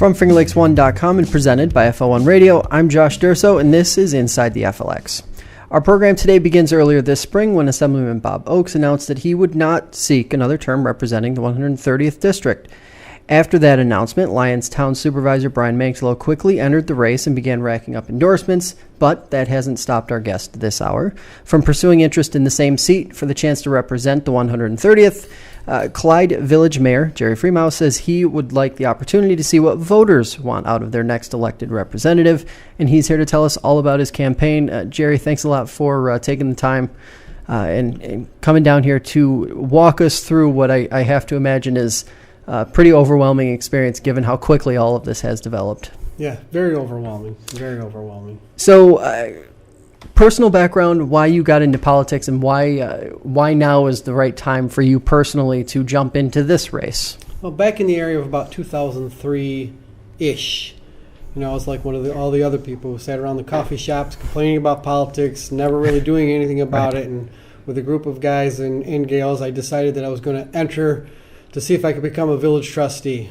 From FingerLakes1.com and presented by FL1 Radio, I'm Josh Durso, and this is Inside the FLX. Our program today begins earlier this spring when Assemblyman Bob Oakes announced that he would not seek another term representing the 130th District. After that announcement, Lyons Town Supervisor Brian Mankslow quickly entered the race and began racking up endorsements, but that hasn't stopped our guest this hour from pursuing interest in the same seat for the chance to represent the 130th. Clyde Village Mayor Jerry Fremouw says he would like the opportunity to see what voters want out of their next elected representative, and he's here to tell us all about his campaign. Jerry, thanks a lot for taking the time and coming down here to walk us through what I have to imagine is a pretty overwhelming experience given how quickly all of this has developed. Yeah, very overwhelming, very overwhelming. So, personal background, why you got into politics, and why now is the right time for you personally to jump into this race? Well, back in the area of about 2003-ish, I was like one of all the other people who sat around the coffee shops complaining about politics, never really doing anything about it. And with a group of guys and gals, I decided that I was going to enter to see if I could become a village trustee.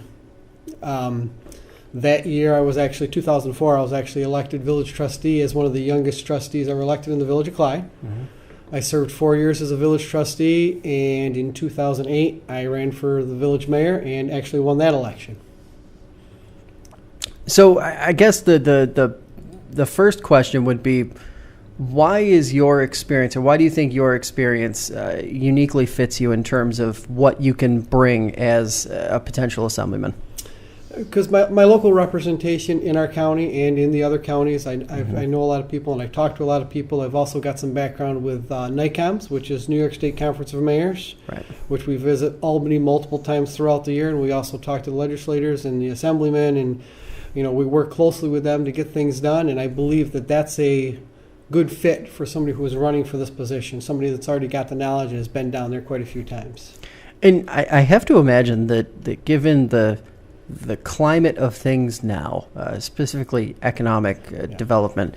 That year, 2004, I was actually elected village trustee as one of the youngest trustees ever elected in the village of Clyde. Mm-hmm. I served 4 years as a village trustee, and in 2008, I ran for the village mayor and actually won that election. So I guess the first question would be, why is your experience, or why do you think your experience uniquely fits you in terms of what you can bring as a potential assemblyman? Because my local representation in our county and in the other counties, I know a lot of people and I talk to a lot of people. I've also got some background with NICOMS, which is New York State Conference of Mayors, right, which we visit Albany multiple times throughout the year, and we also talk to the legislators and the assemblymen, and we work closely with them to get things done. And I believe that that's a good fit for somebody who is running for this position, somebody that's already got the knowledge and has been down there quite a few times. And I have to imagine that given the climate of things now, specifically economic development,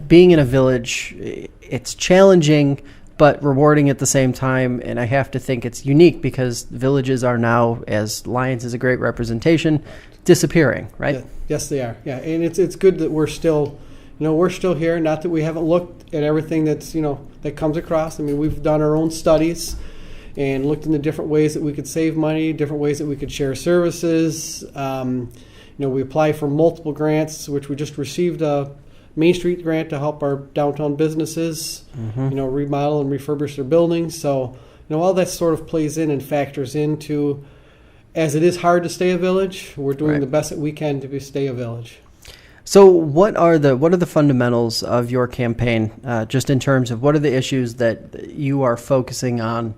being in a village, it's challenging but rewarding at the same time. And I have to think it's unique because villages are now, as Lyons is a great representation, disappearing, right? Yeah. Yes, they are. Yeah, and it's good that we're still here. Not that we haven't looked at everything that's that comes across. I mean, we've done our own studies and looked into different ways that we could save money, different ways that we could share services. We apply for multiple grants, which we just received a Main Street grant to help our downtown businesses, remodel and refurbish their buildings. So, all that sort of plays in and factors into, as it is hard to stay a village, we're doing the best that we can to stay a village. So what are the fundamentals of your campaign, just in terms of what are the issues that you are focusing on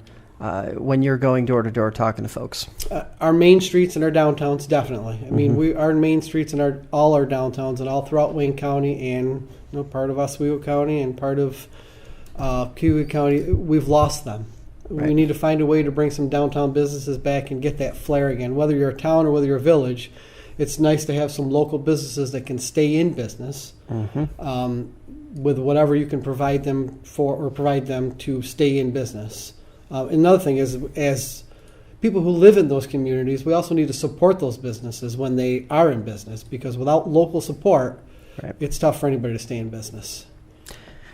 when you're going door to door talking to folks? Our main streets and our downtowns, definitely. I mean, our main streets and all our downtowns and all throughout Wayne County and part of Oswego County and part of Kewee County, we've lost them. Right. We need to find a way to bring some downtown businesses back and get that flair again. Whether you're a town or whether you're a village, it's nice to have some local businesses that can stay in business with whatever you can provide them to stay in business. Another thing is, as people who live in those communities, we also need to support those businesses when they are in business, because without local support, it's tough for anybody to stay in business.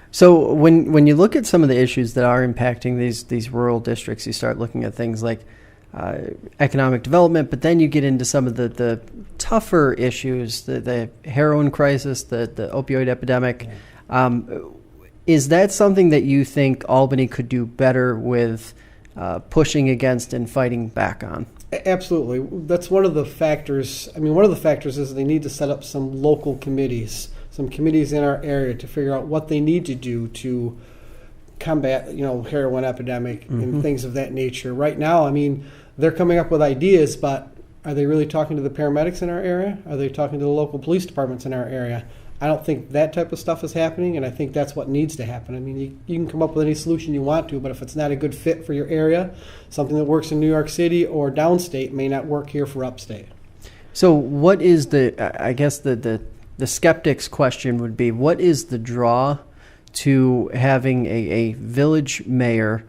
So when you look at some of the issues that are impacting these rural districts, you start looking at things like economic development, but then you get into some of the tougher issues, the heroin crisis, the opioid epidemic. Is that something that you think Albany could do better with pushing against and fighting back on? Absolutely. That's one of the factors. I mean, one of the factors is they need to set up some local committees, some committees in our area to figure out what they need to do to combat, heroin epidemic and things of that nature. Right now, I mean, they're coming up with ideas, but are they really talking to the paramedics in our area? Are they talking to the local police departments in our area? I don't think that type of stuff is happening, and I think that's what needs to happen. I mean, you can come up with any solution you want to, but if it's not a good fit for your area, something that works in New York City or downstate may not work here for upstate. So what is the skeptic's question would be, what is the draw to having a village mayor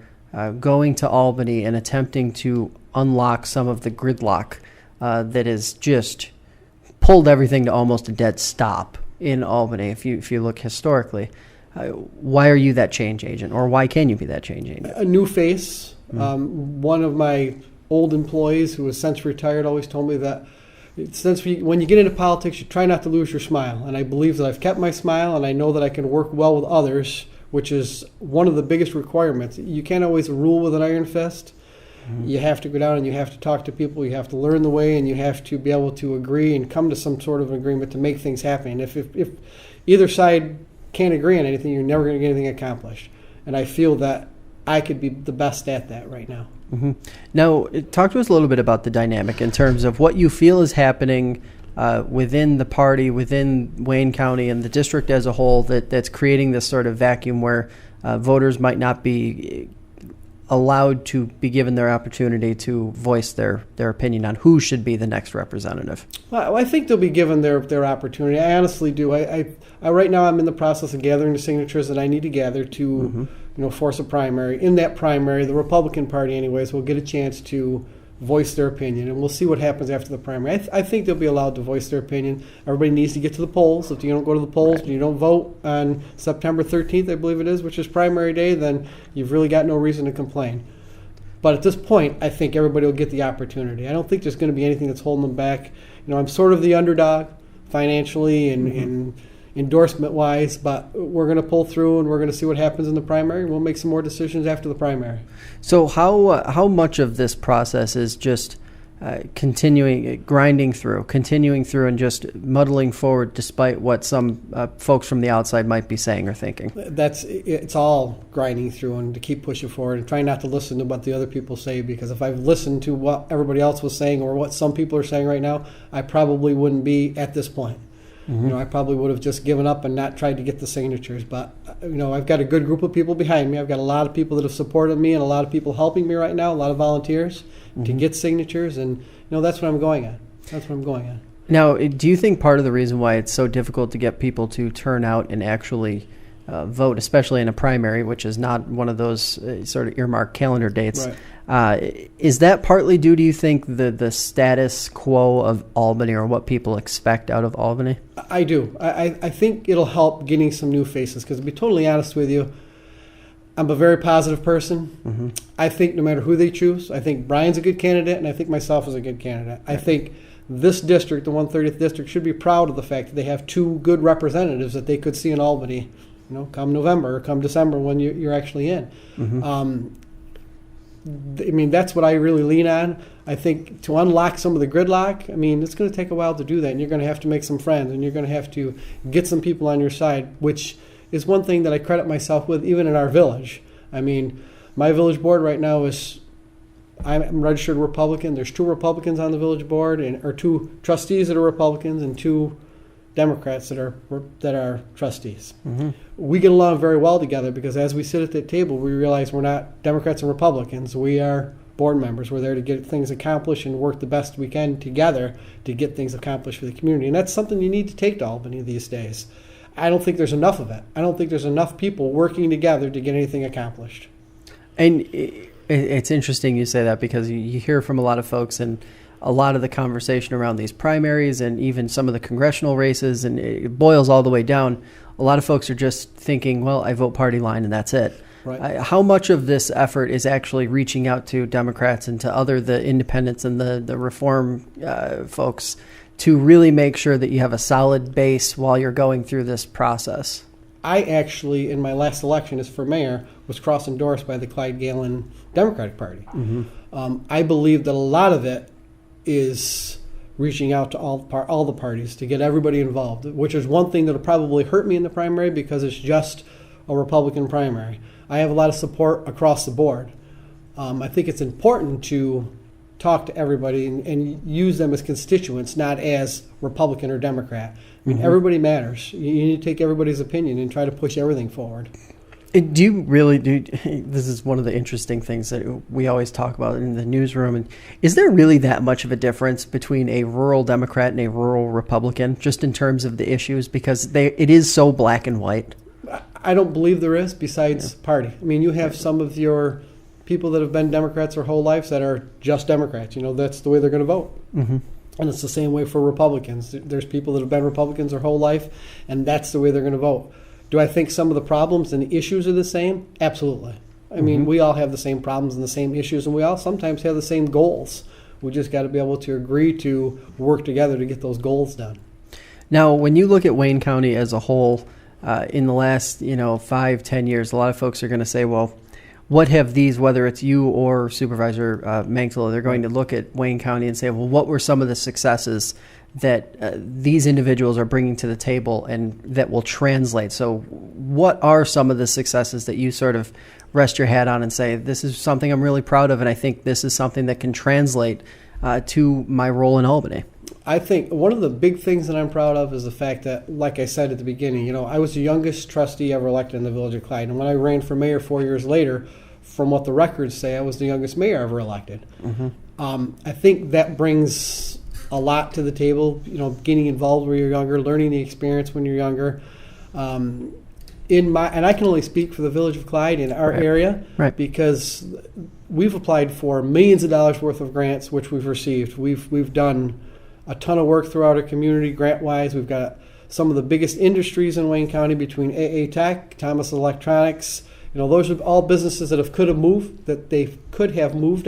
going to Albany and attempting to unlock some of the gridlock that is just pulled everything to almost a dead stop in Albany. If you look historically, why are you that change agent, or why can you be that change agent? A new face. One of my old employees who has since retired always told me that when you get into politics, you try not to lose your smile. And I believe that I've kept my smile, and I know that I can work well with others, which is one of the biggest requirements. You can't always rule with an iron fist. You have to go down and you have to talk to people. You have to learn the way, and you have to be able to agree and come to some sort of agreement to make things happen. And if either side can't agree on anything, you're never going to get anything accomplished. And I feel that I could be the best at that right now. Now, talk to us a little bit about the dynamic in terms of what you feel is happening within the party, within Wayne County and the district as a whole, that's creating this sort of vacuum where voters might not be allowed to be given their opportunity to voice their opinion on who should be the next representative. Well, I think they'll be given their opportunity. I honestly do. I right now I'm in the process of gathering the signatures that I need to gather to force a primary. In that primary, the Republican Party anyways will get a chance to voice their opinion, and we'll see what happens after the primary. I think they'll be allowed to voice their opinion. Everybody needs to get to the polls. If you don't go to the polls and you don't vote on September 13th, I believe it is, which is primary day, then you've really got no reason to complain. But at this point, I think everybody will get the opportunity. I don't think there's going to be anything that's holding them back. I'm sort of the underdog financially and endorsement-wise, but we're going to pull through, and we're going to see what happens in the primary. We'll make some more decisions after the primary. So how much of this process is just continuing through, and just muddling forward despite what some folks from the outside might be saying or thinking? It's all grinding through and to keep pushing forward and try not to listen to what the other people say, because if I've listened to what everybody else was saying or what some people are saying right now, I probably wouldn't be at this point. I probably would have just given up and not tried to get the signatures. But, I've got a good group of people behind me. I've got a lot of people that have supported me and a lot of people helping me right now, a lot of volunteers to get signatures. And, that's what I'm going on. Now, do you think part of the reason why it's so difficult to get people to turn out and actually vote, especially in a primary, which is not one of those sort of earmarked calendar dates, is that partly due, do you think, the status quo of Albany or what people expect out of Albany? I do. I think it'll help getting some new faces, because to be totally honest with you, I'm a very positive person. I think no matter who they choose, I think Brian's a good candidate, and I think myself is a good candidate. I think this district, the 130th district, should be proud of the fact that they have two good representatives that they could see in Albany, come November or come December when you're actually in. That's what I really lean on. I think to unlock some of the gridlock, it's going to take a while to do that, and you're going to have to make some friends, and you're going to have to get some people on your side, which is one thing that I credit myself with, even in our village. My village board right now I'm registered Republican. There's 2 Republicans on the village board, or 2 trustees that are Republicans and 2 Democrats that are trustees. We get along very well together, because as we sit at that table, we realize we're not Democrats and Republicans. We are board members. We're there to get things accomplished and work the best we can together to get things accomplished for the community. And that's something you need to take to Albany these days. I don't think there's enough of it. I don't think there's enough people working together to get anything accomplished. And it's interesting you say that, because you hear from a lot of folks, and a lot of the conversation around these primaries and even some of the congressional races, and it boils all the way down. A lot of folks are just thinking, well, I vote party line and that's it. Right. How much of this effort is actually reaching out to Democrats and to the independents and the reform folks to really make sure that you have a solid base while you're going through this process? I actually, in my last election as for mayor, was cross-endorsed by the Clyde Galen Democratic Party. I believe that a lot of it is reaching out to all the parties to get everybody involved, which is one thing that will probably hurt me in the primary, because it's just a Republican primary. I have a lot of support across the board. I think it's important to talk to everybody and use them as constituents, not as Republican or Democrat. Everybody matters. You need to take everybody's opinion and try to push everything forward. Do you really do? This is one of the interesting things that we always talk about in the newsroom. And is there really that much of a difference between a rural Democrat and a rural Republican, just in terms of the issues? Because it is so black and white. I don't believe there is, besides party. You have some of your people that have been Democrats their whole lives that are just Democrats. That's the way they're going to vote. And it's the same way for Republicans. There's people that have been Republicans their whole life, and that's the way they're going to vote. Do I think some of the problems and the issues are the same? Absolutely. I mean, we all have the same problems and the same issues, and we all sometimes have the same goals. We just got to be able to agree to work together to get those goals done. Now, when you look at Wayne County as a whole, in the last 5-10 years, a lot of folks are going to say, well, what have these, whether it's you or Supervisor Mankala, they're going to look at Wayne County and say, well, what were some of the successes that these individuals are bringing to the table and that will translate? So what are some of the successes that you sort of rest your hat on and say, this is something I'm really proud of, and I think this is something that can translate to my role in Albany? I think one of the big things that I'm proud of is the fact that, like I said at the beginning, I was the youngest trustee ever elected in the Village of Clyde. And when I ran for mayor 4 years later, from what the records say, I was the youngest mayor ever elected. I think that brings a lot to the table, getting involved when you're younger, learning the experience when you're younger. And I can only speak for the Village of Clyde in our area, because we've applied for millions of dollars worth of grants, which we've received. We've done a ton of work throughout our community grant-wise. We've got some of the biggest industries in Wayne County between AA Tech, Thomas Electronics. Those are all businesses that could have moved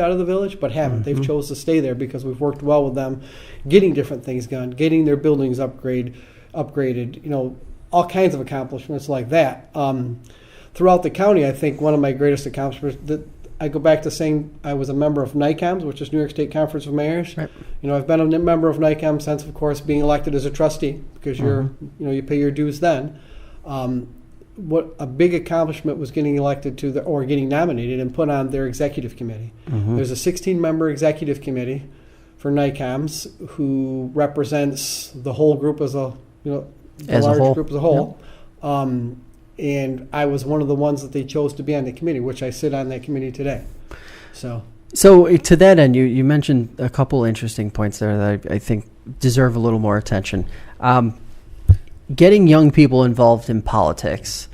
out of the village, but haven't. They've chose to stay there because we've worked well with them, getting different things done, getting their buildings upgraded, all kinds of accomplishments like that. Throughout the county, I think one of my greatest accomplishments, that I go back to saying I was a member of NICOMS, which is New York State Conference of Mayors. Right. I've been a member of NICOMS since, of course, being elected as a trustee, because you pay your dues then. What a big accomplishment was getting elected to or getting nominated and put on their executive committee. There's a 16-member executive committee for NICOMS who represents the whole group as a group as a whole. Yep. And I was one of the ones that they chose to be on the committee, which I sit on that committee today. So to that end, you mentioned a couple interesting points there that I think deserve a little more attention. Getting young people involved in politics.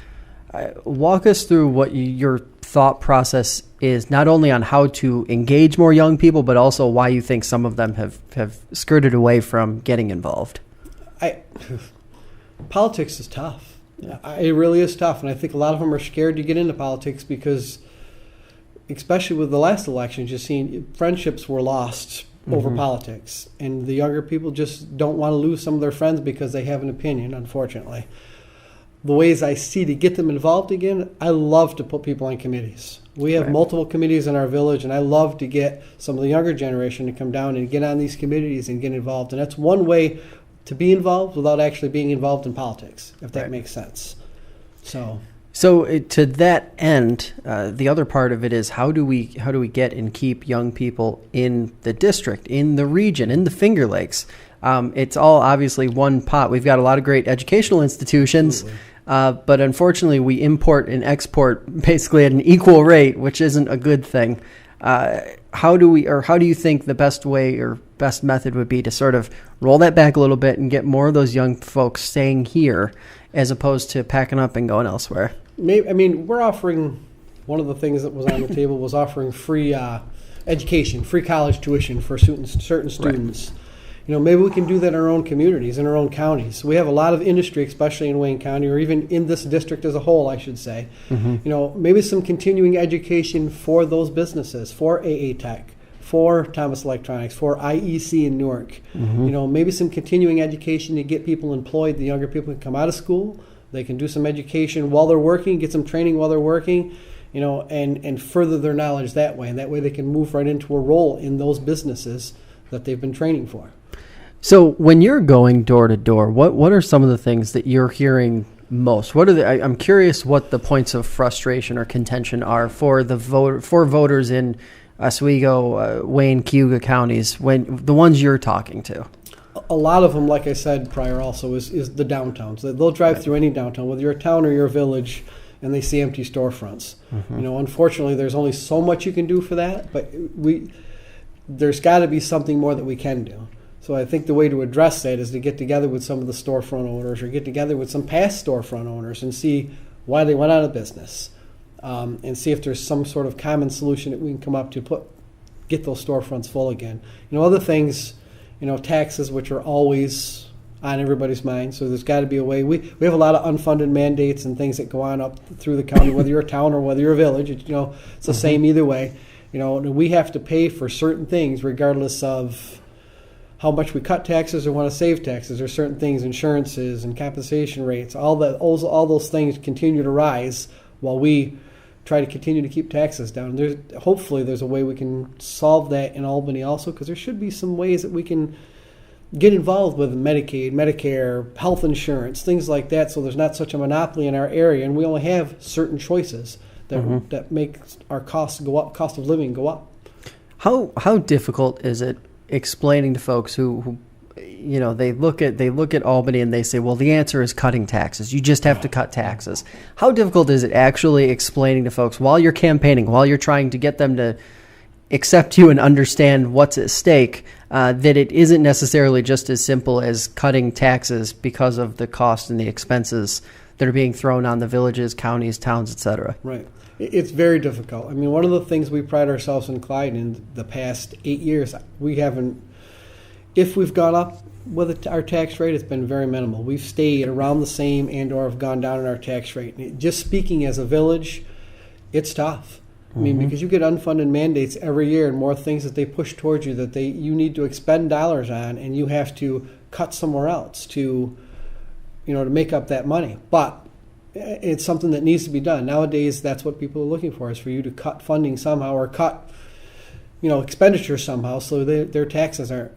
Walk us through what your thought process is, not only on how to engage more young people, but also why you think some of them have skirted away from getting involved. Politics is tough. It really is tough, and I think a lot of them are scared to get into politics because, especially with the last elections, you've seen friendships were lost over politics, and the younger people just don't want to lose some of their friends because they have an opinion, unfortunately. The ways I see to get them involved again, I love to put people on committees. We have multiple committees in our village, and I love to get some of the younger generation to come down and get on these committees and get involved, and that's one way to be involved without actually being involved in politics, if that makes sense. So to that end, the other part of it is how do we get and keep young people in the district, in the region, in the Finger Lakes? It's all obviously one pot. We've got a lot of great educational institutions, but unfortunately we import and export basically at an equal rate, which isn't a good thing. How do you think the best way or best method would be to sort of roll that back a little bit and get more of those young folks staying here as opposed to packing up and going elsewhere? We're offering, one of the things that was on the table was offering free education, free college tuition for certain students. Maybe we can do that in our own communities, in our own counties. We have a lot of industry, especially in Wayne County, or even in this district as a whole, I should say. Maybe some continuing education for those businesses, for AA Tech, for Thomas Electronics, for IEC in Newark. Maybe some continuing education to get people employed. The younger people can come out of school. They can do some education while they're working, get some training while they're working, and further their knowledge that way. And that way they can move right into a role in those businesses that they've been training for. So when you're going door to door, what are some of the things that you're hearing most? I'm curious what the points of frustration or contention are for voters in Oswego, Wayne, Cayuga counties, when the ones you're talking to. A lot of them, like I said prior also, is the downtowns. They'll drive through any downtown, whether you're a town or you're a village, and they see empty storefronts. Unfortunately, there's only so much you can do for that, but there's got to be something more that we can do. So I think the way to address that is to get together with some of the storefront owners or get together with some past storefront owners and see why they went out of business, and see if there's some sort of common solution that we can come up to get those storefronts full again. Other things, taxes, which are always on everybody's mind. So there's got to be a way. We have a lot of unfunded mandates and things that go on up through the county, whether you're a town or whether you're a village. It's the same either way. We have to pay for certain things regardless of how much we cut taxes or want to save taxes. There's certain things, insurances and compensation rates, all those things continue to rise while we try to continue to keep taxes down. Hopefully there's a way we can solve that in Albany also, because there should be some ways that we can get involved with Medicaid, Medicare, health insurance, things like that, so there's not such a monopoly in our area, and we only have certain choices that make our costs go up, cost of living go up. How difficult is it explaining to folks who they look at Albany and they say, well, the answer is cutting taxes. You just have to cut taxes. How difficult is it actually explaining to folks while you're campaigning, while you're trying to get them to accept you and understand what's at stake, that it isn't necessarily just as simple as cutting taxes because of the cost and the expenses that are being thrown on the villages, counties, towns, etc.? Right. It's very difficult. I mean, one of the things we pride ourselves in Clyde in the past 8 years, if we've gone up with our tax rate, it's been very minimal. We've stayed around the same and/or have gone down in our tax rate. Just speaking as a village, it's tough. I mean, because you get unfunded mandates every year and more things that they push towards you that you need to expend dollars on, and you have to cut somewhere else to make up that money. But it's something that needs to be done. Nowadays, that's what people are looking for, is for you to cut funding somehow or cut, expenditures somehow so their taxes aren't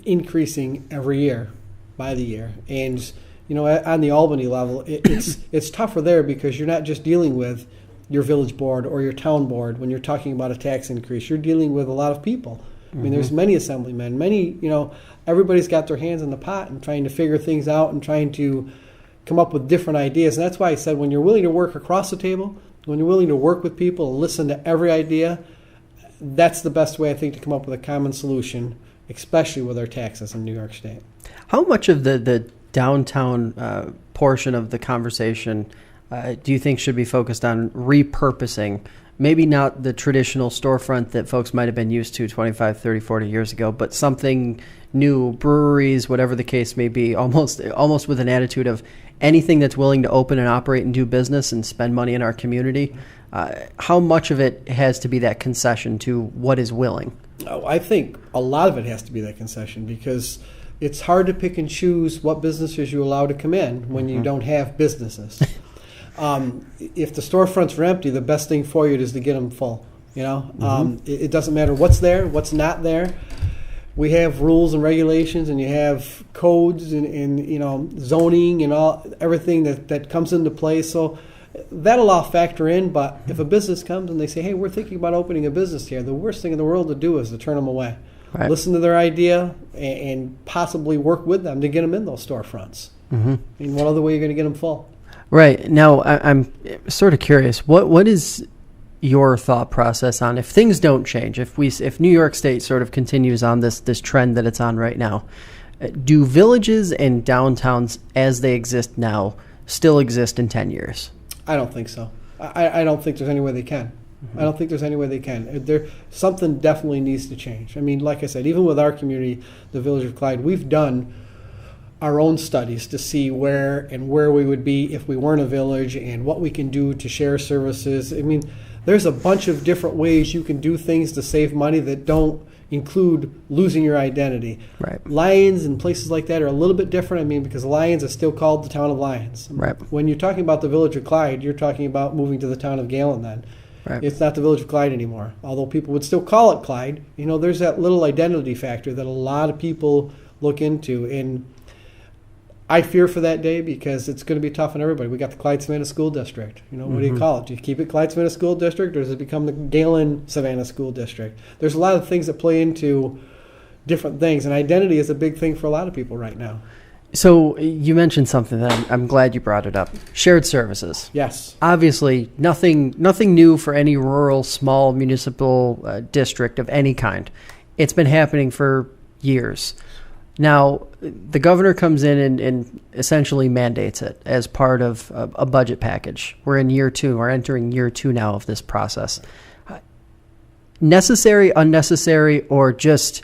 increasing every year by the year. And on the Albany level, it's tougher there because you're not just dealing with your village board or your town board when you're talking about a tax increase. You're dealing with a lot of people. I mean, there's many assemblymen, everybody's got their hands in the pot and trying to figure things out and trying to come up with different ideas. And that's why I said, when you're willing to work across the table, when you're willing to work with people and listen to every idea, that's the best way, I think, to come up with a common solution, especially with our taxes in New York State. How much of the downtown portion of the conversation do you think should be focused on repurposing, maybe not the traditional storefront that folks might have been used to 25, 30, 40 years ago, but something new, breweries, whatever the case may be, almost with an attitude of anything that's willing to open and operate and do business and spend money in our community? How much of it has to be that concession to what is willing? Oh, I think a lot of it has to be that concession, because it's hard to pick and choose what businesses you allow to come in when you don't have businesses. If the storefronts are empty, the best thing for you is to get them full. It doesn't matter what's there, what's not there. We have rules and regulations, and you have codes and zoning and everything that comes into play. So that'll all factor in. But if a business comes and they say, "Hey, we're thinking about opening a business here," the worst thing in the world to do is to turn them away. Right. Listen to their idea and possibly work with them to get them in those storefronts. And what other way you're going to get them full? Right. Now, I'm sort of curious. What is your thought process on if things don't change, if New York State sort of continues on this trend that it's on right now, do villages and downtowns as they exist now still exist in 10 years? I don't think so. I don't think there's any way they can. I don't think there's any way they can. Something definitely needs to change. I mean, like I said, even with our community, the Village of Clyde, we've done our own studies to see where we would be if we weren't a village and what we can do to share services. I mean, there's a bunch of different ways you can do things to save money that don't include losing your identity. Right. Lyons and places like that are a little bit different. I mean, because Lyons is still called the town of Lyons. Right. When you're talking about the Village of Clyde, you're talking about moving to the town of Galen then. Right. It's not the Village of Clyde anymore, although people would still call it Clyde. There's that little identity factor that a lot of people look into, and I fear for that day because it's going to be tough on everybody. We got the Clyde-Savannah School District. What do you call it? Do you keep it Clyde-Savannah School District, or does it become the Galen-Savannah School District? There's a lot of things that play into different things, and identity is a big thing for a lot of people right now. So you mentioned something that I'm glad you brought it up. Shared services. Yes. Obviously, nothing new for any rural, small municipal district of any kind. It's been happening for years. Now, the governor comes in and essentially mandates it as part of a budget package. We're in year 2. We're entering year 2 now of this process. Necessary, unnecessary, or just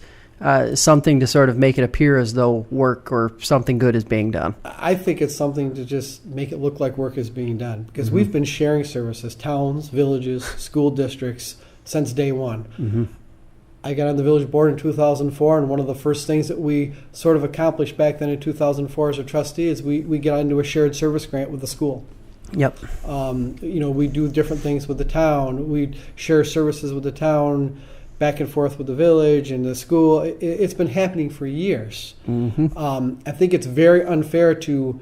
something to sort of make it appear as though work or something good is being done? I think it's something to just make it look like work is being done, because we've been sharing services, towns, villages, school districts, since day one. I got on the village board in 2004, and one of the first things that we sort of accomplished back then in 2004 as a trustee is we got into a shared service grant with the school. Yep. We do different things with the town. We share services with the town, back and forth with the village and the school. It's been happening for years. I think it's very unfair to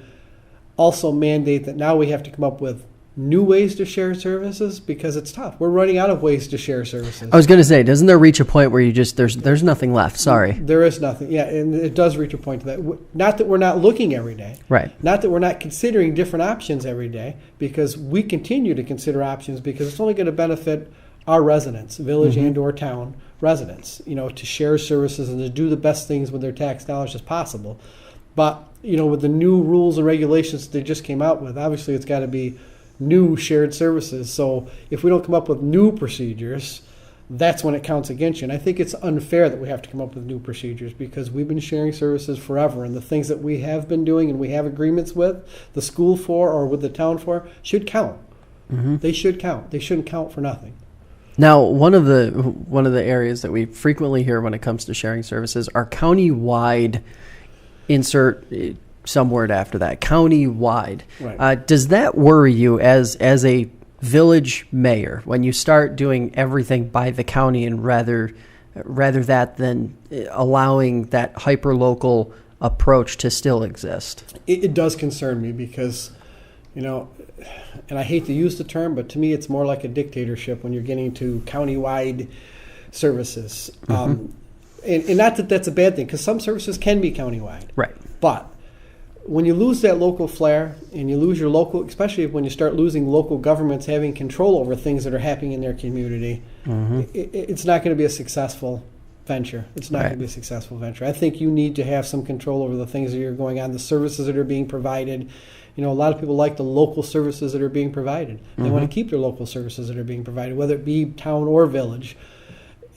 also mandate that now we have to come up with new ways to share services, because it's tough. We're running out of ways to share services. I was going to say, doesn't there reach a point where you just there's nothing left? Sorry. There is nothing. Yeah, and it does reach a point to that. Not that we're not looking every day. Right. Not that we're not considering different options every day, because we continue to consider options, because it's only going to benefit our residents, village and or town residents, to share services and to do the best things with their tax dollars as possible. But, with the new rules and regulations they just came out with, obviously it's got to be new shared services. So if we don't come up with new procedures, that's when it counts against you. And I think it's unfair that we have to come up with new procedures, because we've been sharing services forever, and the things that we have been doing and we have agreements with the school for or with the town for should count. They should count. They shouldn't count for nothing. Now, one of the areas that we frequently hear when it comes to sharing services are county-wide. Insert some word after that. County-wide. Right. Does that worry you as a village mayor when you start doing everything by the county, and rather that than allowing that hyper-local approach to still exist? It does concern me, because, and I hate to use the term, but to me it's more like a dictatorship when you're getting to county-wide services. And not that that's a bad thing, because some services can be county-wide. Right. But when you lose that local flair, and you lose your local, especially when you start losing local governments having control over things that are happening in their community, it's not going to be a successful venture. It's not going to be a successful venture. I think you need to have some control over the things that are going on, the services that are being provided. A lot of people like the local services that are being provided. They want to keep their local services that are being provided, whether it be town or village.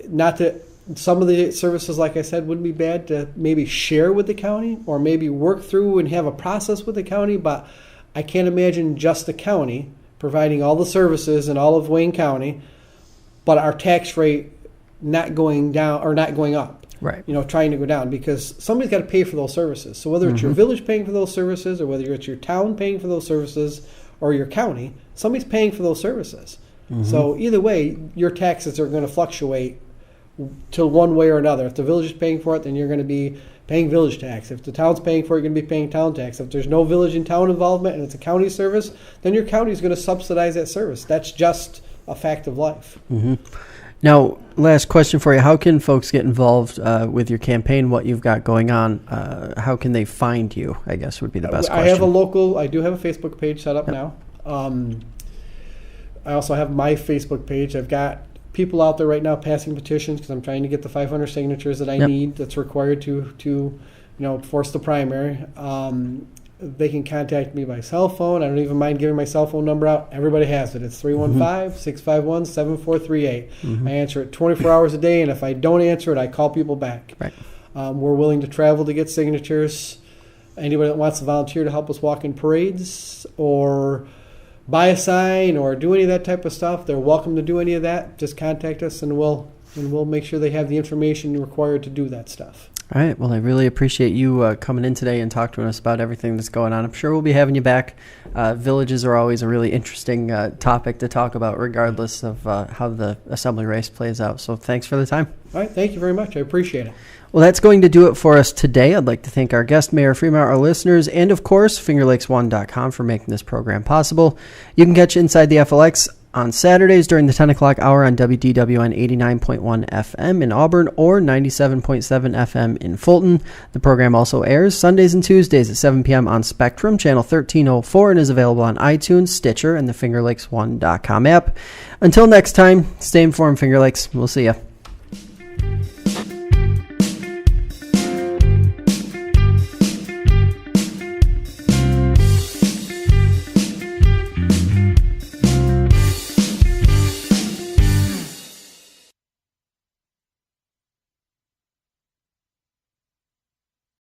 Not that some of the services, like I said, wouldn't be bad to maybe share with the county, or maybe work through and have a process with the county, but I can't imagine just the county providing all the services in all of Wayne County, but our tax rate not going down or not going up. Right. Trying to go down, because somebody's got to pay for those services. So whether it's your village paying for those services, or whether it's your town paying for those services, or your county, somebody's paying for those services. So either way, your taxes are going to fluctuate to one way or another. If the village is paying for it, then you're going to be paying village tax. If the town's paying for it, you're going to be paying town tax. If there's no village and town involvement and it's a county service, then your county is going to subsidize that service. That's just a fact of life. Now, last question for you. How can folks get involved with your campaign, what you've got going on? How can they find you, I guess, would be the best question. I do have a Facebook page set up now. I also have my Facebook page. I've got people out there right now passing petitions, because I'm trying to get the 500 signatures that I need that's required to force the primary. They can contact me by cell phone. I don't even mind giving my cell phone number out. Everybody has it. It's 315-651-7438. I answer it 24 hours a day, and if I don't answer it, I call people back. Right. We're willing to travel to get signatures. Anybody that wants to volunteer to help us walk in parades or buy a sign or do any of that type of stuff, they're welcome to do any of that. Just contact us, and we'll make sure they have the information required to do that stuff. All right. Well, I really appreciate you coming in today and talking to us about everything that's going on. I'm sure we'll be having you back. Villages are always a really interesting topic to talk about, regardless of how the assembly race plays out. So thanks for the time. All right. Thank you very much. I appreciate it. Well, that's going to do it for us today. I'd like to thank our guest, Mayor Fremouw, our listeners, and, of course, FingerLakes1.com for making this program possible. You can catch Inside the FLX on Saturdays during the 10 o'clock hour on WDWN 89.1 FM in Auburn or 97.7 FM in Fulton. The program also airs Sundays and Tuesdays at 7 p.m. on Spectrum, channel 1304, and is available on iTunes, Stitcher, and the FingerLakes1.com app. Until next time, stay informed, Finger Lakes. We'll see you.